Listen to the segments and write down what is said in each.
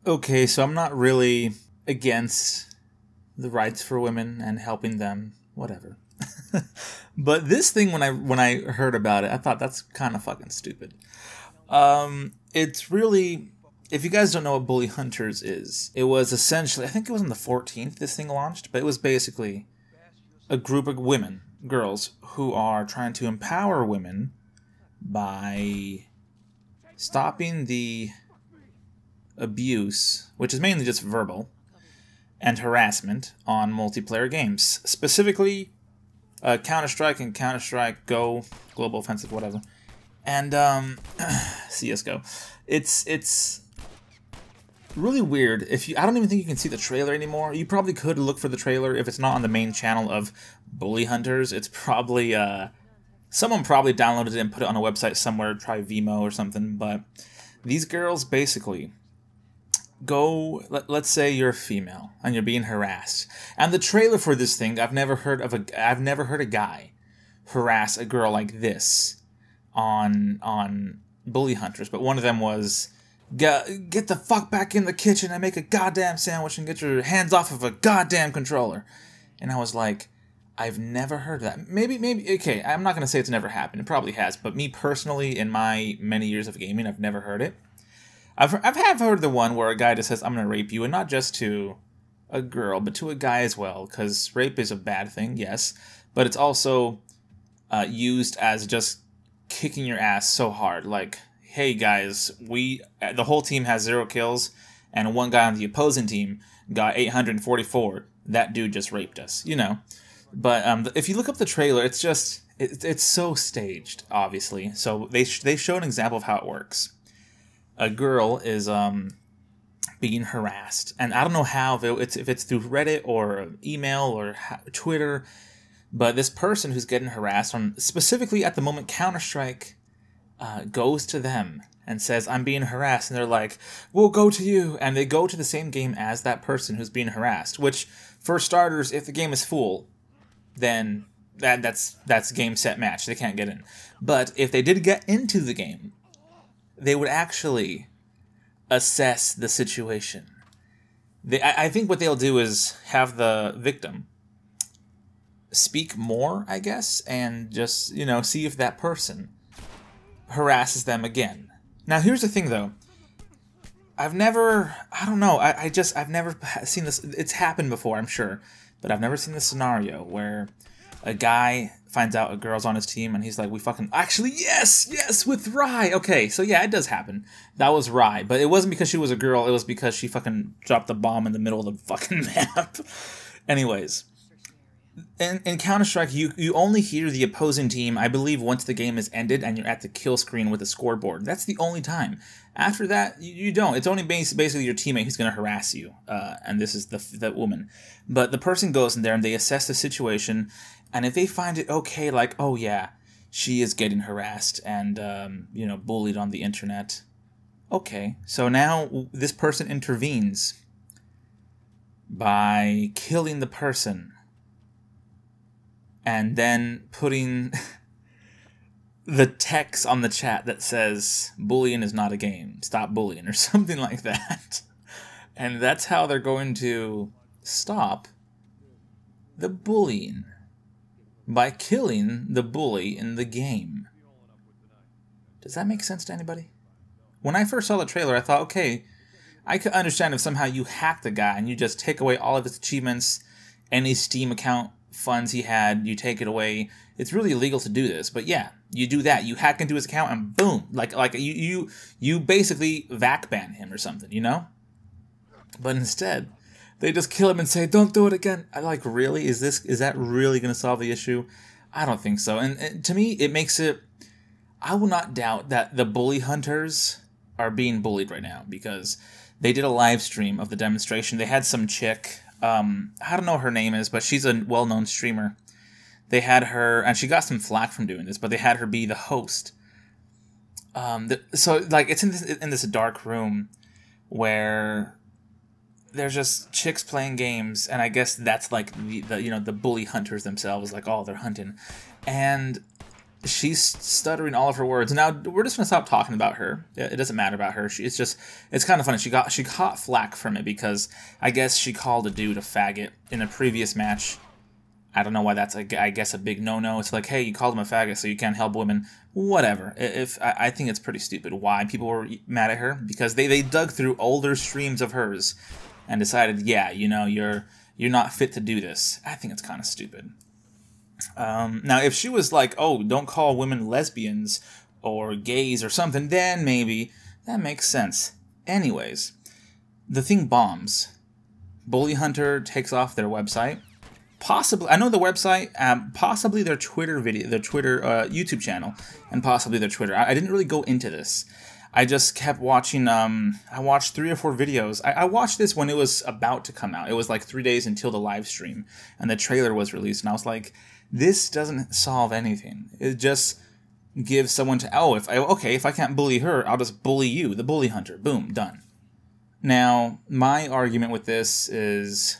Okay, so I'm not really against the rights for women and helping them, whatever. But this thing, when I heard about it, I thought that's kind of fucking stupid. It's really, if you guys don't know what Bully Hunters is, it was essentially, I think it was on the 14th this thing launched, but it was basically a group of women, girls, who are trying to empower women by stopping the abuse, which is mainly just verbal, and harassment on multiplayer games. Specifically, Counter-Strike and Counter-Strike Go, Global Offensive, whatever. And CSGO. It's really weird. I don't even think you can see the trailer anymore. You probably could look for the trailer if it's not on the main channel of Bullyhunters. It's probably someone probably downloaded it and put it on a website somewhere, try Vimeo or something. But these girls basically go. Let's say you're a female and you're being harassed, and the trailer for this thing, I've never heard a guy harass a girl like this on Bully Hunters, but one of them was, get the fuck back in the kitchen and make a goddamn sandwich and get your hands off of a goddamn controller. And I was like, I've never heard that. Maybe, okay, I'm not going to say it's never happened. It probably has, but me personally, in my many years of gaming, I've never heard it. I've heard the one where a guy just says, I'm going to rape you, and not just to a girl, but to a guy as well, because rape is a bad thing, yes, but it's also used as just kicking your ass so hard, like, hey guys, the whole team has 0 kills, and one guy on the opposing team got 844. That dude just raped us, you know. But if you look up the trailer, it's just it's so staged, obviously. So they show an example of how it works. A girl is being harassed, and I don't know how, if it's through Reddit or email or Twitter. But this person who's getting harassed on, specifically at the moment, Counter-Strike goes to them and says, I'm being harassed. And they're like, we'll go to you. And they go to the same game as that person who's being harassed. Which, for starters, if the game is full, then that's game, set, match. They can't get in. But if they did get into the game, they would actually assess the situation. I think what they'll do is have the victim speak more, I guess, and just, you know, see if that person harasses them again. Now, here's the thing, though. I've never seen this. It's happened before, I'm sure, but I've never seen this scenario where a guy finds out a girl's on his team and he's like, we fucking, actually, yes, with Rye. Okay, so yeah, it does happen. That was Rye, but it wasn't because she was a girl, it was because she fucking dropped the bomb in the middle of the fucking map. Anyways. In Counter-Strike, you only hear the opposing team, I believe, once the game is ended and you're at the kill screen with the scoreboard. That's the only time. After that, you don't. It's only basically your teammate who's going to harass you, and this is the woman. But the person goes in there and they assess the situation, and if they find it okay, like, oh yeah, she is getting harassed and, you know, bullied on the internet. Okay, so now this person intervenes by killing the person, and then putting the text on the chat that says, bullying is not a game, stop bullying, or something like that. And that's how they're going to stop the bullying, by killing the bully in the game. Does that make sense to anybody? When I first saw the trailer, I thought, okay, I could understand if somehow you hack the guy and you just take away all of his achievements, any Steam account funds he had, you take it away. It's really illegal to do this, but yeah, you do that. You hack into his account and boom, like you basically vac ban him or something, you know? But instead, they just kill him and say, don't do it again. I like, really? Is that really going to solve the issue? I don't think so. And to me, it makes it, I will not doubt that the bully hunters are being bullied right now, because they did a live stream of the demonstration. They had some chick, I don't know what her name is, but she's a well-known streamer. They had her, and she got some flack from doing this, but they had her be the host. So, like, it's in this dark room where there's just chicks playing games, and I guess that's like the you know, the bully hunters themselves, like, oh, they're hunting. And she's stuttering all of her words. Now we're just gonna stop talking about her. It doesn't matter about her. It's kind of funny. She caught flack from it because I guess she called a dude a faggot in a previous match. I don't know why that's, I guess, a big no-no. It's like, hey, you called him a faggot, so you can't help women. Whatever. I think it's pretty stupid why people were mad at her, because they dug through older streams of hers and decided, yeah, you know, you're not fit to do this. I think it's kind of stupid. Now, if she was like, oh, don't call women lesbians or gays or something, then maybe that makes sense. Anyways, the thing bombs. Bullyhunter takes off their website. Possibly, I know the website, possibly their Twitter YouTube channel, and possibly their Twitter. I didn't really go into this. I just kept watching, I watched 3 or 4 videos. I watched this when it was about to come out. It was like 3 days until the live stream, and the trailer was released, and I was like, this doesn't solve anything. It just gives someone to, oh, if I can't bully her, I'll just bully you, the bully hunter. Boom, done. Now, my argument with this is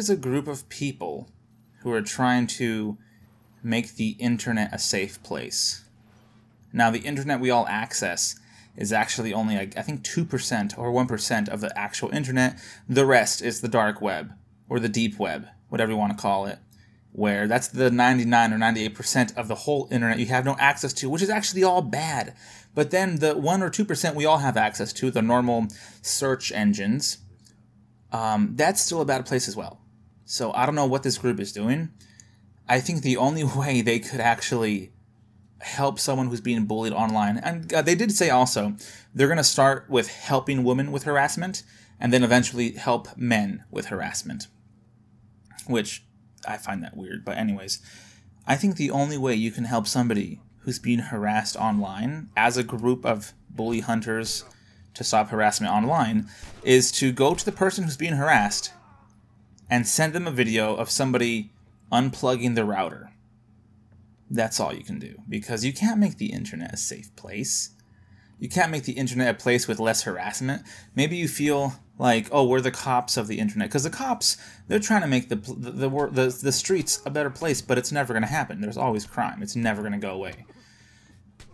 a group of people who are trying to make the internet a safe place. Now, the internet we all access is actually only, I think, 2% or 1% of the actual internet. The rest is the dark web, or the deep web, whatever you want to call it, where that's the 99 or 98% of the whole internet you have no access to, which is actually all bad. But then the 1 or 2% we all have access to, the normal search engines, that's still a bad place as well. So I don't know what this group is doing. I think the only way they could actually help someone who's being bullied online, and they did say also they're going to start with helping women with harassment and then eventually help men with harassment, which I find that weird. But anyways, I think the only way you can help somebody who's being harassed online as a group of bully hunters to stop harassment online is to go to the person who's being harassed and send them a video of somebody unplugging the router. That's all you can do, because you can't make the internet a safe place. You can't make the internet a place with less harassment. Maybe you feel like, oh, we're the cops of the internet, because the cops, they're trying to make the streets a better place, but it's never going to happen. There's always crime. It's never going to go away.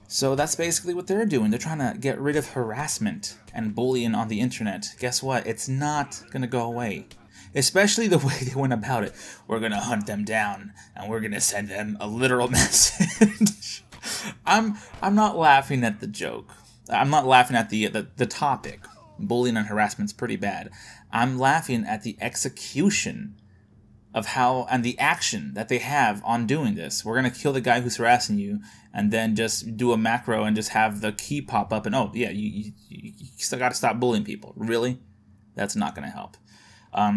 So that's basically what they're doing. They're trying to get rid of harassment and bullying on the internet. Guess what? It's not going to go away. Especially the way they went about it. We're going to hunt them down, and we're going to send them a literal message. I'm not laughing at the joke. I'm not laughing at the topic. Bullying and harassment's pretty bad. I'm laughing at the execution of how, and the action that they have on doing this. We're going to kill the guy who's harassing you, and then just do a macro and just have the key pop up, and oh, yeah, you still got to stop bullying people. Really? That's not going to help.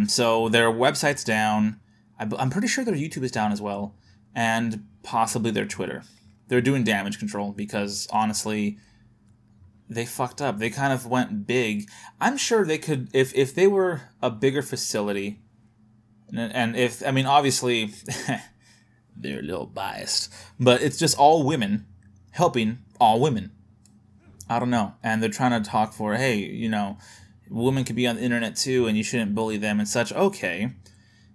So their website's down. I'm pretty sure their YouTube is down as well, and possibly their Twitter. They're doing damage control because, honestly, they fucked up. They kind of went big. I'm sure they could, if they were a bigger facility, and if, I mean, obviously, they're a little biased, but it's just all women helping all women. I don't know. And they're trying to talk for, hey, you know, women could be on the internet too, and you shouldn't bully them and such. Okay,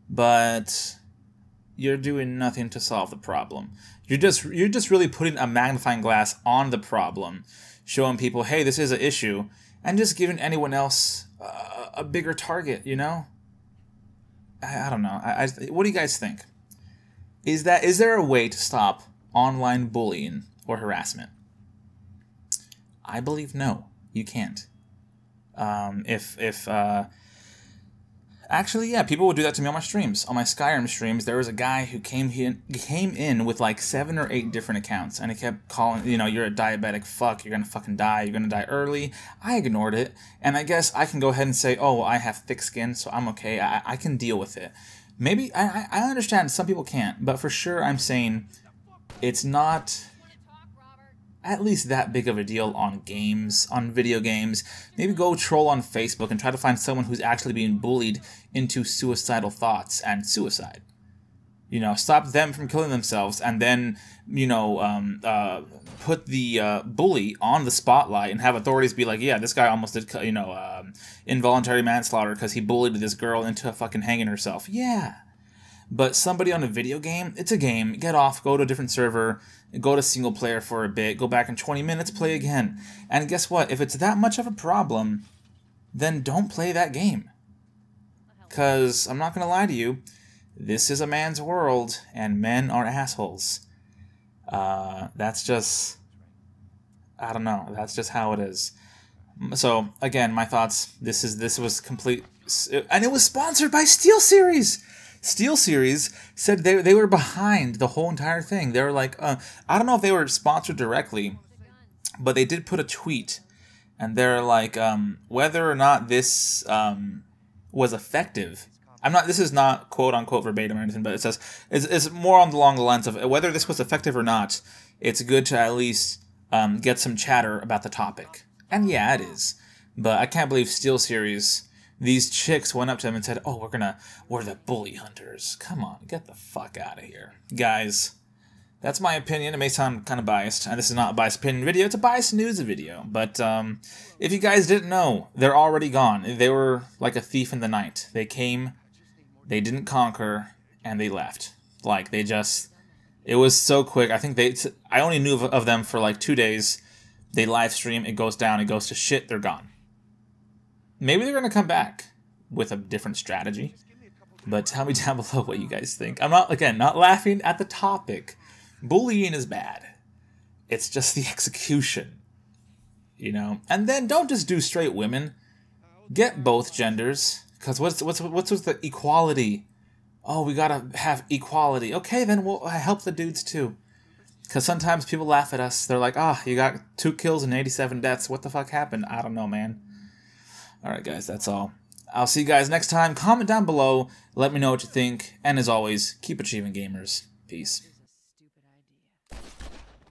but you're doing nothing to solve the problem. You're just really putting a magnifying glass on the problem, showing people, hey, this is an issue, and just giving anyone else a bigger target. You know, I don't know. What do you guys think? Is there a way to stop online bullying or harassment? I believe no, you can't. Actually, yeah, people would do that to me on my streams. On my Skyrim streams, there was a guy who came in with like 7 or 8 different accounts, and he kept calling, you know, you're a diabetic fuck, you're gonna fucking die, you're gonna die early. I ignored it, and I guess I can go ahead and say, oh, I have thick skin, so I'm okay, I can deal with it. Maybe, I understand some people can't, but for sure I'm saying it's not at least that big of a deal on games, on video games. Maybe go troll on Facebook and try to find someone who's actually being bullied into suicidal thoughts and suicide. You know, stop them from killing themselves, and then, you know, put the bully on the spotlight and have authorities be like, yeah, this guy almost did, you know, involuntary manslaughter because he bullied this girl into fucking hanging herself. Yeah. But somebody on a video game, it's a game. Get off, go to a different server, go to single player for a bit, go back in 20 minutes, play again. And guess what? If it's that much of a problem, then don't play that game. Because I'm not going to lie to you, this is a man's world, and men are assholes. That's just, I don't know, that's just how it is. So, again, my thoughts, this was complete, and it was sponsored by SteelSeries! SteelSeries said they were behind the whole entire thing. They were like, I don't know if they were sponsored directly, but they did put a tweet, and they're like, whether or not this was effective. This is not quote-unquote verbatim or anything, but it says, it's more along the lines of whether this was effective or not, it's good to at least get some chatter about the topic. And yeah, it is. But I can't believe SteelSeries, these chicks went up to them and said, oh, we're the Bullyhunters. Come on, get the fuck out of here. Guys, that's my opinion. It may sound kind of biased, and this is not a biased opinion video, it's a biased news video. But if you guys didn't know, they're already gone. They were like a thief in the night. They came, they didn't conquer, and they left. Like, they just, it was so quick. I think I only knew of them for like 2 days. They live stream, it goes down, it goes to shit, they're gone. Maybe they're going to come back with a different strategy. But tell me down below what you guys think. I'm not, again, not laughing at the topic. Bullying is bad. It's just the execution. You know? And then don't just do straight women. Get both genders. Because what's with the equality? Oh, we gotta have equality. Okay, then we'll help the dudes too. Because sometimes people laugh at us. They're like, you got 2 kills and 87 deaths. What the fuck happened? I don't know, man. Alright, guys, that's all. I'll see you guys next time. Comment down below. Let me know what you think. And as always, keep achieving, gamers. Peace.